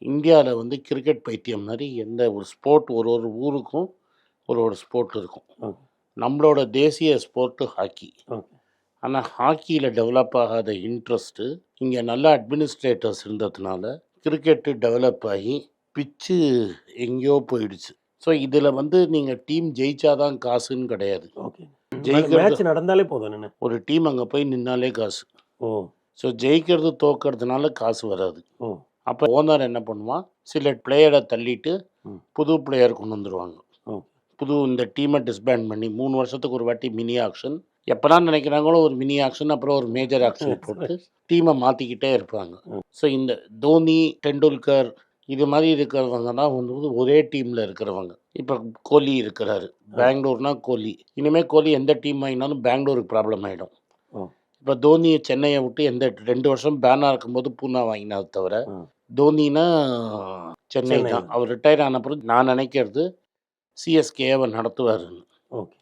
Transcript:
இந்தியால வந்து கிரிக்கெட் பைத்தியம் மாரி எந்த ஒரு ஸ்போர்ட் ஒரு ஒரு ஊருக்கும் ஒரு ஸ்போர்ட் இருக்கும். ஓகே. நம்மளோட தேசிய ஸ்போர்ட்டு ஹாக்கி. ஓகே. ஆனா ஹாக்கியில டெவலப் ஆகாத இன்ட்ரெஸ்ட்டு இங்க நல்ல அட்மினிஸ்ட்ரேட்டர்ஸ் இருந்ததுனால, கிரிக்கெட்டு டெவலப் ஆகி பிட்ச்சு எங்கேயோ போயிடுச்சு. ஸோ இதில வந்து நீங்க டீம் ஜெயிச்சா தான் காசுன்னு கிடையாது. ஓகே. ஜெயிக்கிறது மேட்ச் நடந்தாலே போதும் என்னண்ணே? ஒரு டீம் அங்க போய் நின்னாலே காசு. ஓ! ஸோ ஜெயிக்கிறது, தோற்கறதுனால காசு வராது. ஓ! அப்ப ஓனர் என்ன பண்ணுவான், சில பிளேயர தள்ளிட்டு ம். புது பிளேயர் கொண்டு வந்துருவாங்க. ஓ! புது இந்த டீம டிஸ்பேண்ட் பண்ணி 3 வருஷத்துக்கு ஒரு வாட்டி மினி ஆக்ஷன். எப்பலாம் நினைக்கிறாங்களோ ஒரு மினி ஆக்ஷன், அப்புறம் ஒரு மேஜர் ஆக்ஷன் போட்டு டீம மாத்திக்கிட்டே இருப்பாங்க. ஸோ இந்த தோனி, டெண்டுல்கர் இது மாரி இருக்கிறவங்க தான் வந்து ஒரே டீம்ல இருக்கிறவங்க. இப்ப கோலி இருக்கிறாரு. பெங்களூர்னா கோலி. இனிமே கோலி எந்த டீம் வாங்கினாலும் பெங்களூருக்கு ப்ராப்ளம் ஆயிடும். ஓ! இப்ப தோனி சென்னைய விட்டு எந்த 2 வருஷம் பேனா இருக்கும்போது பூனா வாங்கினார் தவிர, ம். தோனினா சென்னை சென்னை தான். அவர் ரிட்டயர் ஆன பிறகு நான் நினைக்கிறது சிஎஸ்கேவ நடத்துவாருன்னு. ஓகே.